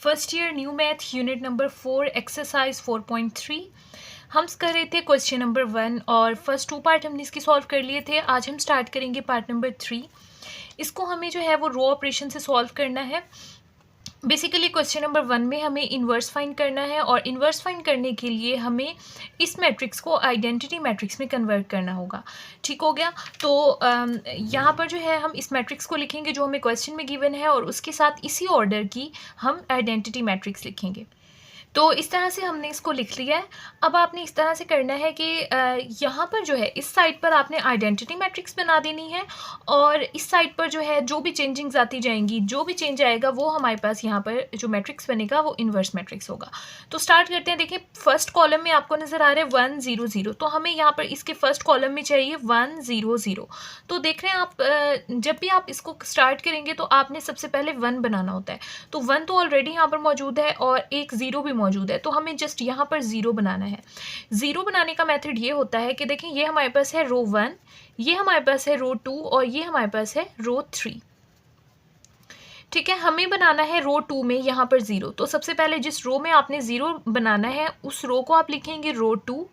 First year new math unit number 4 exercise 4.3 हम कर रहे थे क्वेश्चन नंबर 1 और फर्स्ट 2 पार्ट हमने इसके सॉल्व कर लिए थे। आज हम स्टार्ट करेंगे पार्ट नंबर 3। इसको हमें जो है वो रो ऑपरेशन से सॉल्व करना है। बेसिकली क्वेश्चन नंबर 1 में हमें इन्वर्स फाइंड करना है और इन्वर्स फाइंड करने के लिए हमें इस मैट्रिक्स को आइडेंटिटी मैट्रिक्स में कन्वर्ट करना होगा। ठीक हो गया। तो यहाँ पर जो है हम इस मैट्रिक्स को लिखेंगे जो हमें क्वेश्चन में गिवन है और उसके साथ इसी ऑर्डर की हम आइडेंटिटी मैट्रिक्स लिखेंगे। तो इस तरह से हमने इसको लिख लिया है। अब आपने इस तरह से करना है कि यहाँ पर जो है इस साइड पर आपने आइडेंटिटी मैट्रिक्स बना देनी है और इस साइड पर जो है जो भी चेंजिंग्स आती जाएंगी, जो भी चेंज आएगा वो हमारे पास यहाँ पर जो मैट्रिक्स बनेगा वो इन्वर्स मैट्रिक्स होगा। तो स्टार्ट करते हैं। देखिए फर्स्ट कॉलम में आपको नज़र आ रहा है 1 0 0, तो हमें यहाँ पर इसके फर्स्ट कॉलम में चाहिए 1 0 0। तो देख रहे हैं आप, जब भी आप इसको स्टार्ट करेंगे तो आपने सबसे पहले 1 बनाना होता है। तो 1 तो ऑलरेडी यहाँ पर मौजूद है और एक 0 भी मौजूद है, तो हमें जस्ट यहाँ पर 0 बनाना है। 0 बनाने का मेथड ये होता है कि देखें ये हमारे पास है रो 1, ये हमारे पास है रो 2 और ये हमारे पास है रो 3। ठीक है, हमें बनाना है रो 2 में यहाँ पर 0। तो सबसे पहले जिस रो में आपने 0 बनाना है उस रो को आप लिखेंगे रो 2।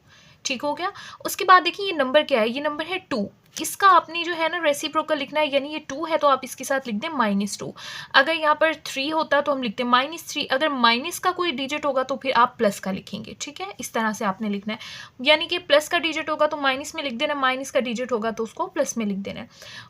ठीक हो गया। उसके बाद देखिए ये नंबर क्या है, ये नंबर है 2। इसका आपने जो है ना रेसिप्रोकल लिखना है, यानी ये 2 है तो आप इसके साथ लिख दें -2। अगर यहाँ पर 3 होता तो हम लिखते हैं -3। अगर माइनस का कोई डिजिट होगा तो फिर आप प्लस का लिखेंगे। ठीक है, इस तरह से आपने लिखना है, यानी कि प्लस का डिजिट होगा तो माइनस में लिख देना, माइनस का डिजिट होगा तो उसको प्लस में लिख देना है।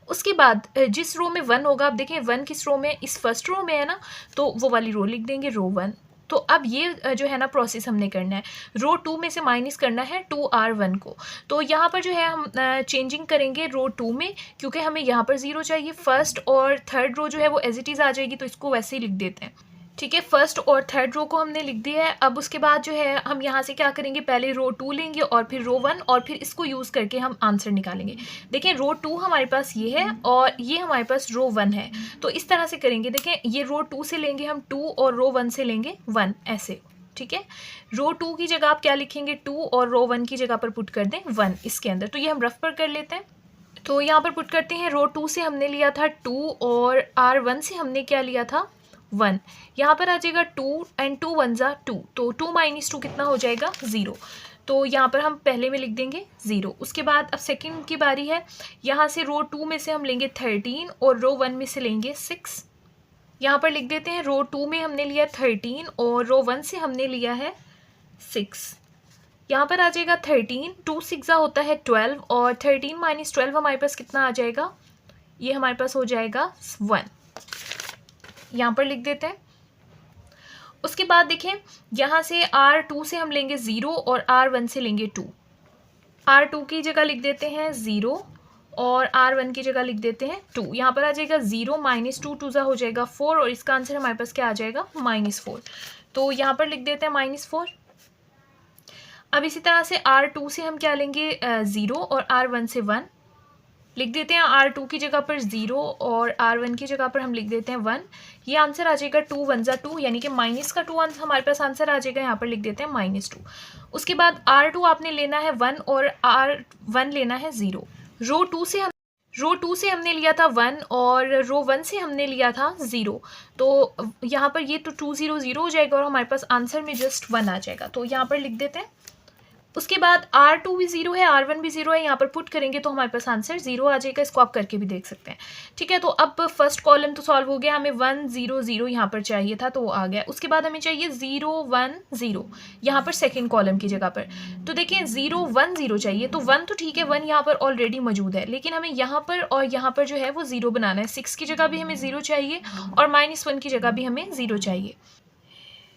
उसके बाद जिस रो में 1 होगा, आप देखें 1 किस रो में, इस फर्स्ट रो में है ना, तो वो वाली रो लिख देंगे रो 1। तो अब ये जो है ना प्रोसेस हमने करना है, रो 2 में से माइनस करना है 2R1 को। तो यहाँ पर जो है हम चेंजिंग करेंगे रो 2 में, क्योंकि हमें यहाँ पर 0 चाहिए। फर्स्ट और थर्ड रो जो है वो एज इट इज़ आ जाएगी, तो इसको वैसे ही लिख देते हैं। ठीक है, फर्स्ट और थर्ड रो को हमने लिख दिया है। अब उसके बाद जो है हम यहाँ से क्या करेंगे, पहले रो 2 लेंगे और फिर रो 1 और फिर इसको यूज़ करके हम आंसर निकालेंगे। देखिए रो 2 हमारे पास ये है और ये हमारे पास रो 1 है, तो इस तरह से करेंगे। देखें ये रो 2 से लेंगे हम 2 और रो 1 से लेंगे 1, ऐसे। ठीक है, रो 2 की जगह आप क्या लिखेंगे 2 और रो 1 की जगह पर पुट कर दें 1 इसके अंदर। तो ये हम रफ पर कर लेते हैं। तो यहाँ पर पुट करते हैं, रो 2 से हमने लिया था 2 और R1 से हमने क्या लिया था 1। यहाँ पर आ जाएगा 2 एंड 2 1 जा 2, तो 2 - 2 कितना हो जाएगा 0। तो यहाँ पर हम पहले में लिख देंगे 0। उसके बाद अब सेकंड की बारी है। यहाँ से रो 2 में से हम लेंगे 13 और रो 1 में से लेंगे 6। यहाँ पर लिख देते हैं रो 2 में हमने लिया 13 और रो 1 से हमने लिया है 6। यहाँ पर आ जाएगा 13, 2 6 होता है 12 और 13 - 12 हमारे पास कितना आ जाएगा, ये हमारे पास हो जाएगा 1। यहाँ पर लिख देते हैं। उसके बाद देखें यहाँ से R2 से हम लेंगे 0 और R1 से लेंगे 2। R2 की जगह लिख देते हैं 0 और R1 की जगह लिख देते हैं 2। यहाँ पर आ जाएगा 0 - 2 2 हो जाएगा 4 और इसका आंसर हमारे पास क्या आ जाएगा -4। तो यहाँ पर लिख देते हैं -4। अब इसी तरह से R2 से हम क्या लेंगे 0 और R1 से 1 लिख देते हैं। R2 की जगह पर 0 और R1 की जगह पर हम लिख देते हैं 1। ये आंसर आ जाएगा 2 1 जा 2, यानी कि माइनस का 2 हमारे पास आंसर आ जाएगा। यहाँ पर लिख देते हैं -2। उसके बाद R2 आपने लेना है 1 और R1 लेना है 0। रो 2 से हमने लिया था 1 और रो 1 से हमने लिया था 0। तो यहाँ पर ये तो 2 0 0 हो जाएगा और हमारे पास आंसर में जस्ट 1 आ जाएगा। तो यहाँ पर लिख देते हैं। उसके बाद R2 भी 0 है, R1 भी 0 है, यहाँ पर पुट करेंगे तो हमारे पास आंसर 0 आ जाएगा। इसको आप करके भी देख सकते हैं। ठीक है, तो अब फर्स्ट कॉलम तो सॉल्व हो गया। हमें 1 0 0 यहाँ पर चाहिए था तो वो आ गया। उसके बाद हमें चाहिए 0 1 0 यहाँ पर सेकेंड कॉलम की जगह पर। तो देखिए 0 1 0 चाहिए, तो 1 तो ठीक है, 1 यहाँ पर ऑलरेडी मौजूद है, लेकिन हमें यहाँ पर और यहाँ पर जो है वो 0 बनाना है। 6 की जगह भी हमें 0 चाहिए और -1 की जगह भी हमें 0 चाहिए।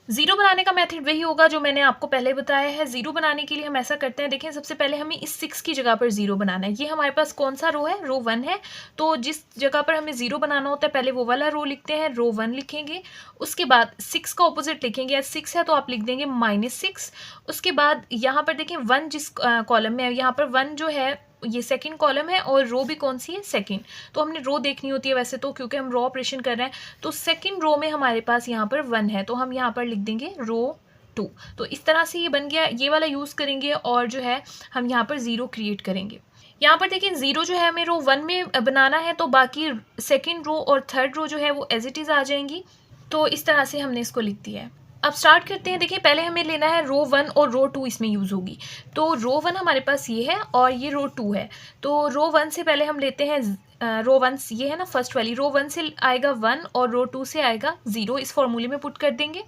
0 बनाने का मेथड वही होगा जो मैंने आपको पहले बताया है। 0 बनाने के लिए हम ऐसा करते हैं, देखें सबसे पहले हमें इस 6 की जगह पर 0 बनाना है। ये हमारे पास कौन सा रो है, रो 1 है। तो जिस जगह पर हमें 0 बनाना होता है पहले वो वाला रो लिखते हैं, रो 1 लिखेंगे। उसके बाद 6 का ऑपोजिट लिखेंगे, या 6 है तो आप लिख देंगे -6। उसके बाद यहाँ पर देखें 1 जिस कॉलम में है, यहाँ पर 1 जो है ये सेकंड कॉलम है और रो भी कौन सी है, सेकंड। तो हमने रो देखनी होती है वैसे तो, क्योंकि हम रो ऑपरेशन कर रहे हैं। तो सेकंड रो में हमारे पास यहाँ पर 1 है, तो हम यहाँ पर लिख देंगे रो 2। तो इस तरह से ये बन गया। ये वाला यूज़ करेंगे और जो है हम यहाँ पर 0 क्रिएट करेंगे। यहाँ पर देखिए 0 जो है हमें रो 1 में बनाना है, तो बाकी सेकेंड रो और थर्ड रो जो है वो एज इट इज़ आ जाएंगी। तो इस तरह से हमने इसको लिख दिया है। अब स्टार्ट करते हैं। देखिए पहले हमें लेना है रो 1 और रो 2 इसमें यूज़ होगी। तो रो 1 हमारे पास ये है और ये रो 2 है। तो रो 1 से पहले हम लेते हैं रो 1 ये है ना फर्स्ट वाली, रो 1 से आएगा 1 और रो 2 से आएगा 0। इस फॉर्मूले में पुट कर देंगे।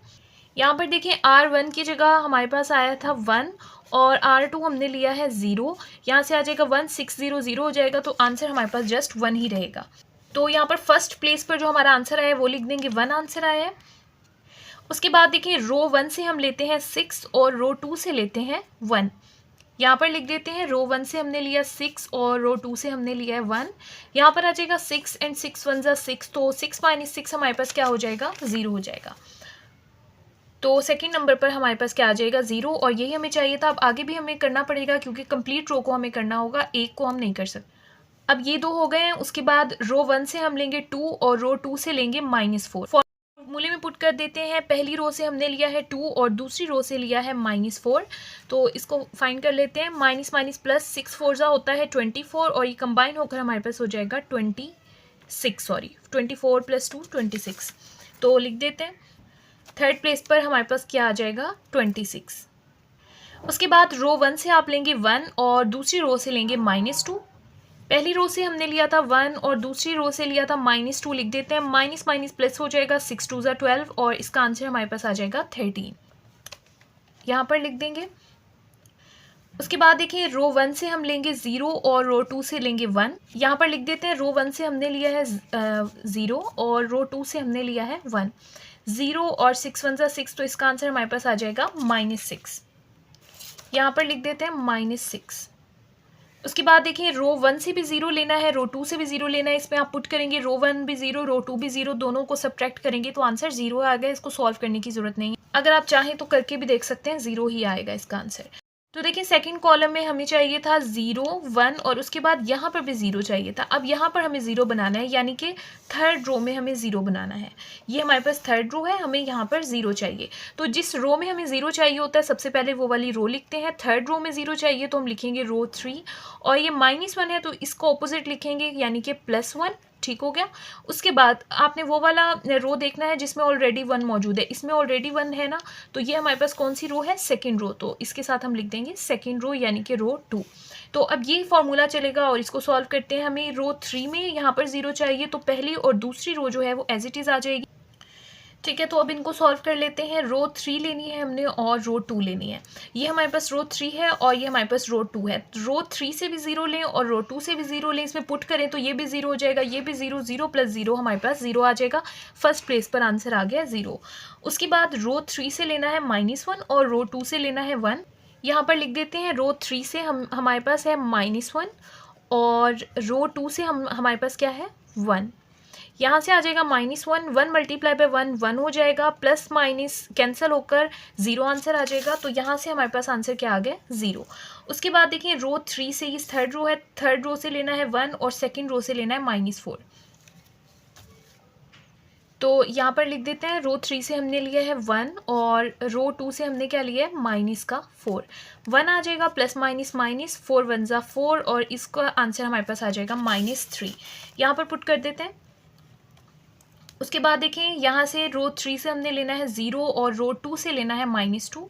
यहाँ पर देखिए R1 की जगह हमारे पास आया था 1 और R2 हमने लिया है 0। यहाँ से आ जाएगा 1600 हो जाएगा, तो आंसर हमारे पास जस्ट 1 ही रहेगा। तो यहाँ पर फर्स्ट प्लेस पर जो हमारा आंसर आया है वो लिख देंगे 1 आंसर आया है। उसके बाद देखिए रो 1 से हम लेते हैं 6 और रो 2 से लेते हैं 1। यहाँ पर लिख देते हैं रो 1 से हमने लिया 6 और रो 2 से हमने लिया है 1। यहाँ पर आ जाएगा 6 एंड 6 1 जा 6, तो 6 माइनस 6 हमारे पास क्या हो जाएगा, 0 हो जाएगा। तो सेकंड नंबर पर हमारे पास क्या आ जाएगा, 0, और यही हमें चाहिए था। अब आगे भी हमें करना पड़ेगा क्योंकि कंप्लीट रो को हमें करना होगा, एक को हम नहीं कर सकते। अब ये 2 हो गए हैं। उसके बाद रो 1 से हम लेंगे 2 और रो 2 से लेंगे -4। फॉर्मूले में पुट कर देते हैं। पहली रो से हमने लिया है 2 और दूसरी रो से लिया है -4। तो इसको फाइंड कर लेते हैं। माइनस माइनस प्लस 6 4 जा होता है 24 और ये कंबाइन होकर हमारे पास हो जाएगा 24 + 2 26। तो लिख देते हैं। थर्ड प्लेस पर हमारे पास क्या आ जाएगा, 26। उसके बाद रो 1 से आप लेंगे 1 और दूसरी रो से लेंगे -2। पहली रो से हमने लिया था 1 और दूसरी रो से लिया था -2। लिख देते हैं। माइनस माइनस प्लस हो जाएगा 6 2 जा 12 और इसका आंसर हमारे पास आ जाएगा 13। यहाँ पर लिख देंगे। उसके बाद देखिए रो 1 से हम लेंगे 0 और रो 2 से लेंगे 1। यहाँ पर लिख देते हैं रो 1 से हमने लिया है 0 और रो 2 से हमने लिया है 1। 0 और 6 1 जा 6, तो इसका आंसर हमारे पास आ जाएगा -6। यहाँ पर लिख देते हैं -6। उसके बाद देखिए रो 1 से भी 0 लेना है, रो 2 से भी 0 लेना है। इसमें आप पुट करेंगे रो 1 भी 0 रो 2 भी 0, दोनों को सब्ट्रैक्ट करेंगे तो आंसर 0 आ गया। इसको सॉल्व करने की ज़रूरत नहीं है। अगर आप चाहें तो करके भी देख सकते हैं, 0 ही आएगा इसका आंसर। तो देखिए सेकंड कॉलम में हमें चाहिए था 0 1 और उसके बाद यहाँ पर भी 0 चाहिए था। अब यहाँ पर हमें 0 बनाना है, यानी कि थर्ड रो में हमें 0 बनाना है। ये हमारे पास थर्ड रो है, हमें यहाँ पर 0 चाहिए। तो जिस रो में हमें 0 चाहिए होता है सबसे पहले वो वाली रो लिखते हैं। थर्ड रो में 0 चाहिए तो हम लिखेंगे रो 3 और ये -1 है तो इसको ऑपोजिट लिखेंगे, यानी कि +1। ठीक हो गया। उसके बाद आपने वो वाला रो देखना है जिसमें ऑलरेडी 1 मौजूद है। इसमें ऑलरेडी 1 है ना, तो ये हमारे पास कौन सी रो है, सेकंड रो। तो इसके साथ हम लिख देंगे सेकंड रो, यानी कि रो 2। तो अब ये फॉर्मूला चलेगा और इसको सॉल्व करते हैं। हमें रो 3 में यहाँ पर 0 चाहिए, तो पहली और दूसरी रो जो है वो एज इट इज़ आ जाएगी। ठीक है, तो अब इनको सॉल्व कर लेते हैं। रो 3 लेनी है हमने और रो 2 लेनी है। ये हमारे पास रो 3 है और ये हमारे पास रो 2 है। रो 3 से भी 0 लें और रो 2 से भी 0 लें। इसमें पुट करें तो ये भी 0 हो जाएगा, ये भी 0, 0 + 0 हमारे पास 0 आ जाएगा। फर्स्ट प्लेस पर आंसर आ गया 0। उसके बाद रो 3 से लेना है -1 और रो 2 से लेना है 1। यहाँ पर लिख देते हैं रो 3 से हमारे पास है -1 और रो 2 से हमारे पास क्या है, 1। यहाँ से आ जाएगा -1 1 × 1 1 हो जाएगा, प्लस माइनस कैंसिल होकर 0 आंसर आ जाएगा। तो यहाँ से हमारे पास आंसर क्या आ गया, 0। उसके बाद देखिए रो 3 से, इस थर्ड रो है, थर्ड रो से लेना है 1 और सेकंड रो से लेना है -4। तो यहाँ पर लिख देते हैं रो 3 से हमने लिया है 1 और रो 2 से हमने क्या लिया है, -4। 1 आ जाएगा, प्लस माइनस माइनस 4 1 जा 4 और इसका आंसर हमारे पास आ जाएगा -3। यहाँ पर पुट कर देते हैं। उसके बाद देखें यहाँ से रो 3 से हमने लेना है 0 और रो 2 से लेना है -2।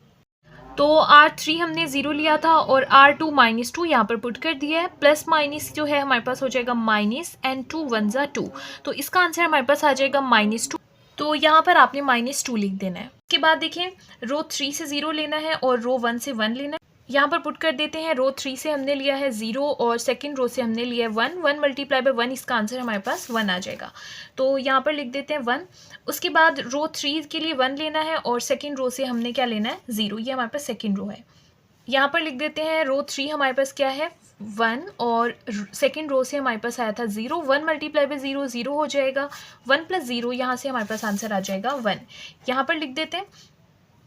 तो R3 हमने 0 लिया था और R2 -2 यहाँ पर पुट कर दिया है। प्लस माइनस जो है हमारे पास हो जाएगा माइनस एंड 2 1 जा 2, तो इसका आंसर हमारे पास आ जाएगा -2। तो यहाँ पर आपने -2 लिख देना है। उसके बाद देखें रो 3 से 0 लेना है और रो 1 से 1 लेना है। यहाँ पर पुट कर देते हैं। रो 3 से हमने लिया है 0 और सेकंड रो से हमने लिया है 1 1 × 1, इसका आंसर हमारे पास 1 आ जाएगा। तो यहाँ पर लिख देते हैं 1। उसके बाद रो 3 के लिए 1 लेना है और सेकंड रो से हमने क्या लेना है, 0। ये हमारे पास सेकंड रो है। यहाँ पर लिख देते हैं रो 3 हमारे पास क्या है, 1 और सेकंड रो से हमारे पास आया था 0। 1 × 0 0 हो जाएगा, 1 + 0 यहाँ से हमारे पास आंसर आ जाएगा 1। यहाँ पर लिख देते हैं।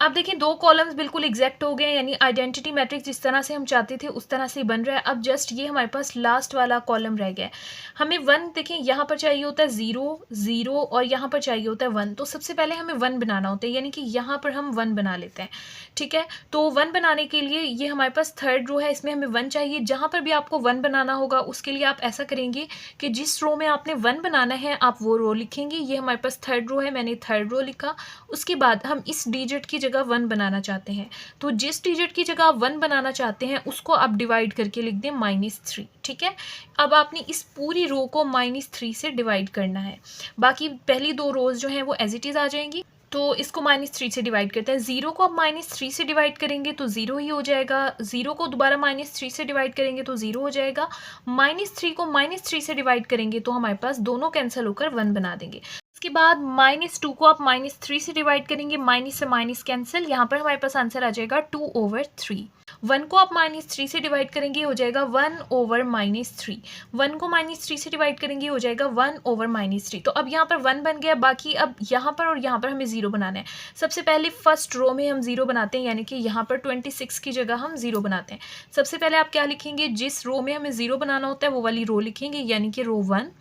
अब देखिए दो कॉलम्स बिल्कुल एग्जैक्ट हो गए, यानी आइडेंटिटी मैट्रिक्स जिस तरह से हम चाहते थे उस तरह से बन रहा है। अब जस्ट ये हमारे पास लास्ट वाला कॉलम रह गया है। हमें 1 देखिए यहाँ पर चाहिए होता है 0 0 और यहाँ पर चाहिए होता है 1। तो सबसे पहले हमें 1 बनाना होता है, यानी कि यहाँ पर हम 1 बना लेते हैं। ठीक है, तो 1 बनाने के लिए ये हमारे पास थर्ड रो है, इसमें हमें 1 चाहिए। जहाँ पर भी आपको 1 बनाना होगा उसके लिए आप ऐसा करेंगे कि जिस रो में आपने 1 बनाना है आप वो रो लिखेंगे। ये हमारे पास थर्ड रो है, मैंने थर्ड रो लिखा। उसके बाद हम इस डिजिट की जगह 1 बनाना चाहते हैं, तो जिस डिजिट की जगह आप 1 बनाना चाहते हैं उसको आप डिवाइड करके लिख दें -3। ठीक है, अब आपने इस पूरी रो को -3 से डिवाइड करना है। बाकी पहली दो रोज जो हैं वो एज इट इज़ आ जाएंगी। तो इसको -3 से डिवाइड करते हैं। 0 को आप -3 से डिवाइड करेंगे तो 0 ही हो जाएगा। 0 को दोबारा -3 से डिवाइड करेंगे तो 0 हो जाएगा। -3 को -3 से डिवाइड करेंगे तो हमारे पास दोनों कैंसिल होकर 1 बना देंगे। उसके बाद -2 को आप -3 से डिवाइड करेंगे, माइनस से माइनस कैंसिल, यहाँ पर हमारे पास आंसर आ जाएगा 2/3। 1 को आप -3 से डिवाइड करेंगे हो जाएगा 1/-3। 1 को -3 से डिवाइड करेंगे हो जाएगा 1/-3। तो अब यहाँ पर 1 बन गया। बाकी अब यहाँ पर और यहाँ पर हमें 0 बनाना है। सबसे पहले फर्स्ट रो में हम 0 बनाते हैं, यानी कि यहाँ पर 26 की जगह हम 0 बनाते हैं। सबसे पहले आप क्या लिखेंगे, जिस रो में हमें 0 बनाना होता है वो वाली रो लिखेंगे, यानी कि रो 1।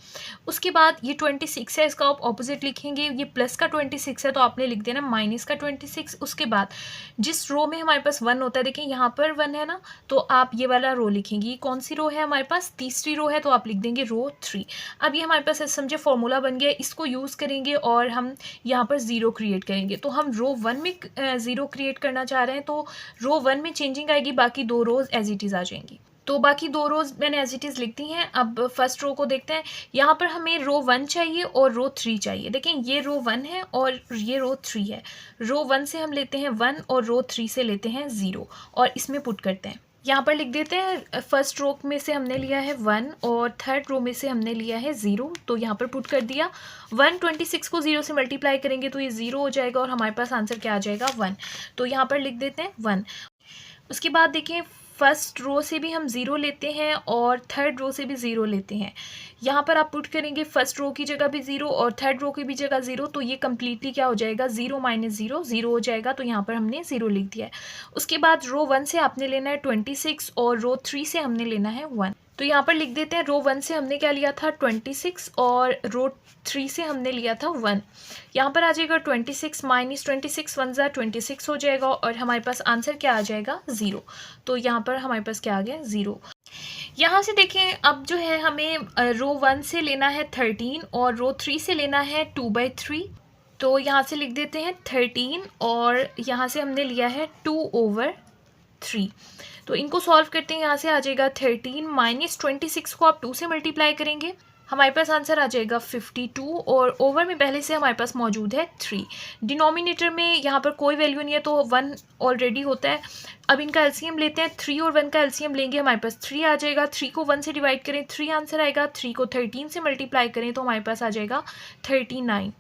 उसके बाद ये 26 है, इसका आप ऑपोजिट लिखेंगे। ये प्लस का 26 है तो आपने लिख देना माइनस का 26। उसके बाद जिस रो में हमारे पास 1 होता है, देखिए यहाँ पर 1 है ना, तो आप ये वाला रो लिखेंगे। ये कौन सी रो है हमारे पास, तीसरी रो है, तो आप लिख देंगे रो 3। अब ये हमारे पास समझे फॉर्मूला बन गया। इसको यूज़ करेंगे और हम यहाँ पर 0 क्रिएट करेंगे। तो हम रो 1 में 0 क्रिएट करना चाह रहे हैं, तो रो 1 में चेंजिंग आएगी, बाकी दो रोज एज इट इज़ आ जाएंगी। तो बाकी दो रोज मैंने एज इट इज़ लिख दी हैं। अब फर्स्ट रो को देखते हैं। यहाँ पर हमें रो 1 चाहिए और रो 3 चाहिए। देखें ये रो 1 है और ये रो 3 है। रो 1 से हम लेते हैं 1 और रो 3 से लेते हैं 0 और इसमें पुट करते हैं। यहाँ पर लिख देते हैं फर्स्ट रो में से हमने लिया है 1 और थर्ड रो में से हमने लिया है 0, तो यहाँ पर पुट कर दिया। 126 को 0 से मल्टीप्लाई करेंगे तो ये 0 हो जाएगा और हमारे पास आंसर क्या आ जाएगा 1। तो यहाँ पर लिख देते हैं 1। उसके बाद देखिए फर्स्ट रो से भी हम 0 लेते हैं और थर्ड रो से भी 0 लेते हैं। यहाँ पर आप पुट करेंगे फर्स्ट रो की जगह भी 0 और थर्ड रो की भी जगह 0, तो ये कम्प्लीटली क्या हो जाएगा 0 - 0 0 हो जाएगा। तो यहाँ पर हमने 0 लिख दिया है। उसके बाद रो 1 से आपने लेना है 26 और रो 3 से हमने लेना है 1। तो यहाँ पर लिख देते हैं रो 1 से हमने क्या लिया था 26 और रो 3 से हमने लिया था 1। यहाँ पर आ जाएगा 26 - 26 1 ज़ा 26 हो जाएगा और हमारे पास आंसर क्या आ जाएगा 0। तो यहाँ पर हमारे पास क्या आ गया 0। यहाँ से देखें अब जो है हमें रो 1 से लेना है 13 और रो 3 से लेना है 2/3। तो यहाँ से लिख देते हैं 13 और यहाँ से हमने लिया है 2/3। तो इनको सॉल्व करते हैं। यहाँ से आ जाएगा 13 - 26 को आप 2 से मल्टीप्लाई करेंगे, हमारे पास आंसर आ जाएगा 52 और ओवर में पहले से हमारे पास मौजूद है 3। डिनोमिनेटर में यहाँ पर कोई वैल्यू नहीं है तो 1 ऑलरेडी होता है। अब इनका एलसीएम लेते हैं। 3 और 1 का एलसीएम लेंगे, हमारे पास 3 आ जाएगा। 3 को 1 से डिवाइड करें 3 आंसर आएगा। 3 को 13 से मल्टीप्लाई करें तो हमारे पास आ जाएगा 39।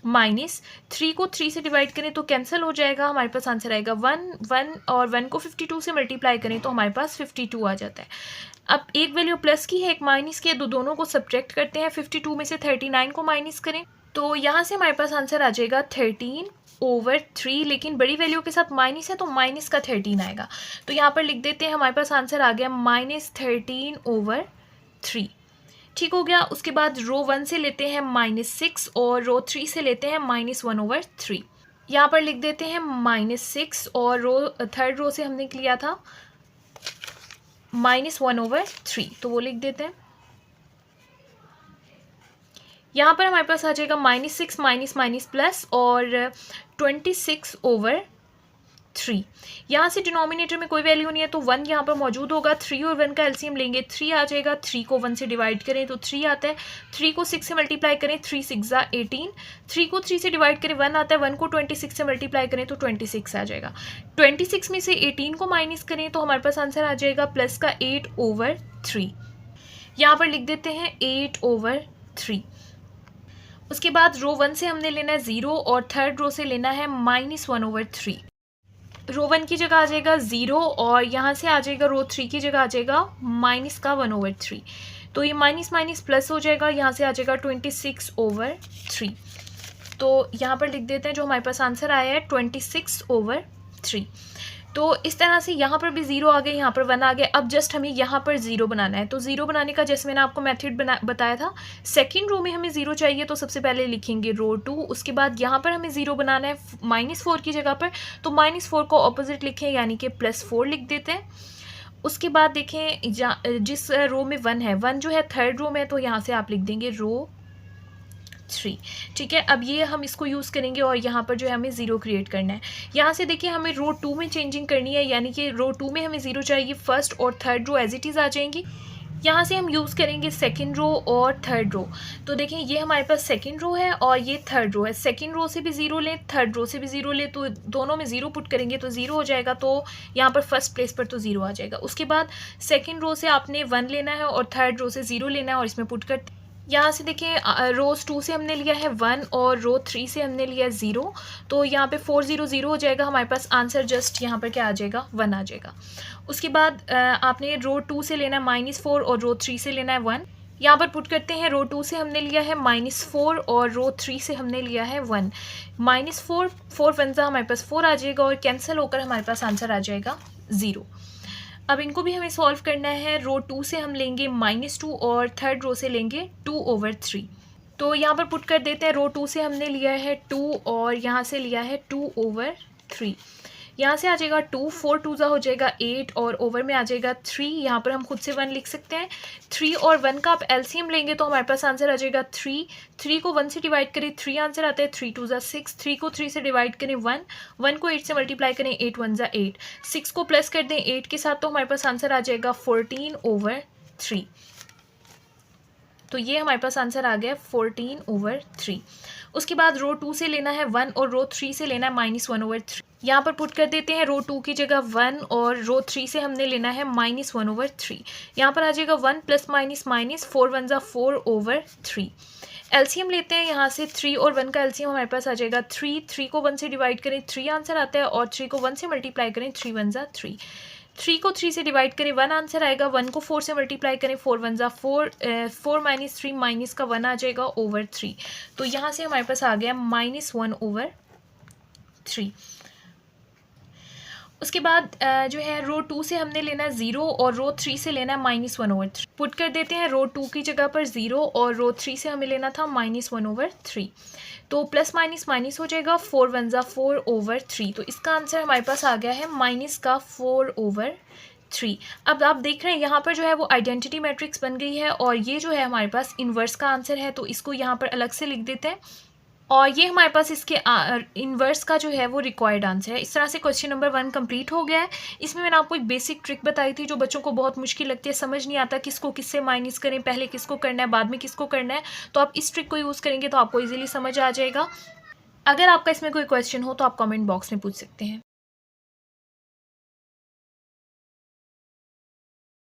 माइनस 3 को 3 से डिवाइड करें तो कैंसिल हो जाएगा, हमारे पास आंसर आएगा 1 और 1 को 52 से मल्टीप्लाई करें तो हमारे पास 52 आ जाता है। अब एक वैल्यू प्लस की है एक माइनस की है, दोनों को सब्ट्रैक्ट करते हैं। 52 में से 39 को माइनस करें तो यहाँ से हमारे पास आंसर आ जाएगा 13/3, लेकिन बड़ी वैल्यू के साथ माइनस है तो माइनस का 13 आएगा। तो यहाँ पर लिख देते हैं हमारे पास आंसर आ गया -13/3। ठीक हो गया। उसके बाद रो 1 से लेते हैं -6 और रो 3 से लेते हैं -1/3। यहाँ पर लिख देते हैं -6 और रो थर्ड रो से हमने लिया था -1/3, तो वो लिख देते हैं। यहाँ पर हमारे पास आ जाएगा -6 माइनस प्लस और 26/3। यहाँ से डिनोमिनेटर में कोई वैल्यू नहीं है तो 1 यहाँ पर मौजूद होगा। 3 और 1 का एलसीएम लेंगे 3 आ जाएगा। 3 को 1 से डिवाइड करें तो 3 आता है। 3 को 6 से मल्टीप्लाई करें 3 6 ज़ा 18। 3 को 3 से डिवाइड करें 1 आता है। 1 को 26 से मल्टीप्लाई करें तो 26 आ जाएगा। 26 में से 18 को माइनस करें तो हमारे पास आंसर आ जाएगा प्लस का 8/3। यहाँ पर लिख देते हैं 8/3। उसके बाद रो 1 से हमने लेना है 0 और थर्ड रो से लेना है -1/3। रो 1 की जगह आ जाएगा 0 और यहाँ से आ जाएगा रो 3 की जगह आ जाएगा -1/3। तो ये माइनस माइनस प्लस हो जाएगा, यहाँ से आ जाएगा 26/3। तो यहाँ पर लिख देते हैं जो हमारे पास आंसर आया है 26/3। तो इस तरह से यहाँ पर भी 0 आ गए, यहाँ पर 1 आ गया। अब जस्ट हमें यहाँ पर 0 बनाना है। तो 0 बनाने का जैसे मैंने आपको मेथड बताया था, सेकंड रो में हमें 0 चाहिए तो सबसे पहले लिखेंगे रो 2। उसके बाद यहाँ पर हमें 0 बनाना है -4 की जगह पर, तो -4 को ऑपोजिट लिखें यानी कि +4 लिख देते हैं। उसके बाद देखें जिस रो में 1 है, 1 जो है थर्ड रो में, तो यहाँ से आप लिख देंगे रो 3। ठीक है, अब ये हम इसको यूज़ करेंगे और यहाँ पर जो है हमें 0 क्रिएट करना है। यहाँ से देखिए हमें रो 2 में चेंजिंग करनी है, यानी कि रो 2 में हमें 0 चाहिए। फर्स्ट और third row as it is आ जाएंगी। यहाँ से हम यूज़ करेंगे सेकंड रो और थर्ड रो। तो देखें ये हमारे पास सेकंड रो है और ये थर्ड रो है। सेकंड रो से भी 0 लें, थर्ड रो से भी 0 लें, तो दोनों में 0 पुट करेंगे तो 0 हो जाएगा। तो यहाँ पर फर्स्ट प्लेस पर तो 0 आ जाएगा। उसके बाद सेकंड रो से आपने 1 लेना है और थर्ड रो से 0 लेना है और इसमें पुट कर। यहाँ से देखिए रोज़ 2 से हमने लिया है 1 और रो 3 से हमने लिया है 0। तो यहाँ पे 4 0 0 हो जाएगा। हमारे पास आंसर जस्ट यहाँ पर क्या आ जाएगा, 1 आ जाएगा। उसके बाद आपने रो 2 से लेना है -4 और रो 3 से लेना है 1। यहाँ पर पुट करते हैं, रो 2 से हमने लिया है -4 और रो 3 से हमने लिया है 1। -4 4 1 हमारे पास 4 आ जाएगा और कैंसिल होकर हमारे पास आंसर आ जाएगा 0। अब इनको भी हमें सॉल्व करना है। रो 2 से हम लेंगे -2 और थर्ड रो से लेंगे 2/3। तो यहाँ पर पुट कर देते हैं, रो 2 से हमने लिया है 2 और यहाँ से लिया है 2/3। यहाँ से आ जाएगा 2, 4 2 हो जाएगा 8 और ओवर में आ जाएगा 3। यहाँ पर हम खुद से 1 लिख सकते हैं। 3 और 1 का आप एलसीएम लेंगे तो हमारे पास आंसर आ जाएगा 3। 3 को 1 से डिवाइड करें 3 आंसर आता है। 3 2 6। 3 को 3 से डिवाइड करें 1। 1 को 8 से मल्टीप्लाई करें 8 1 8। 6 को प्लस कर दें 8 के साथ तो हमारे पास आंसर आ जाएगा 14/3। तो ये हमारे पास आंसर आ गया 14/3। उसके बाद रो 2 से लेना है 1 और रो 3 से लेना है -1/3। यहाँ पर पुट कर देते हैं, रो 2 की जगह 1 और रो 3 से हमने लेना है -1/3। यहाँ पर आ जाएगा 1 + -, 4 1 4/3। एलसीएम लेते हैं यहाँ से। 3 और 1 का एलसीएम हमारे पास आ जाएगा 3। 3 को 1 से डिवाइड करें 3 आंसर आता है और 3 को 1 से मल्टीप्लाई करें 3 1 3। 3 को 3 से डिवाइड करें 1 आंसर आएगा। 1 को 4 से मल्टीप्लाई करें 4 1 4। 4 - 3 माइनस का 1 आ जाएगा ओवर 3। तो यहाँ से हमारे पास आ गया -1/3। उसके बाद जो है रो 2 से हमने लेना है 0 और रो 3 से लेना है -1/3। पुट कर देते हैं, रो 2 की जगह पर 0 और रो 3 से हमें लेना था -1/3। तो प्लस माइनस हो जाएगा 4 1 4/3। तो इसका आंसर हमारे पास आ गया है -4/3। अब आप देख रहे हैं यहाँ पर जो है वो आइडेंटिटी मैट्रिक्स बन गई है और ये जो है हमारे पास इन्वर्स का आंसर है। तो इसको यहाँ पर अलग से लिख देते हैं और ये हमारे पास इसके इन्वर्स का जो है वो रिक्वायर्ड आंसर है। इस तरह से क्वेश्चन नंबर 1 कंप्लीट हो गया है। इसमें मैंने आपको एक बेसिक ट्रिक बताई थी जो बच्चों को बहुत मुश्किल लगती है, समझ नहीं आता किसको किससे माइनस करें, पहले किसको करना है बाद में किसको करना है। तो आप इस ट्रिक को यूज़ करेंगे तो आपको ईजिली समझ आ जाएगा। अगर आपका इसमें कोई क्वेश्चन हो तो आप कमेंट बॉक्स में पूछ सकते हैं।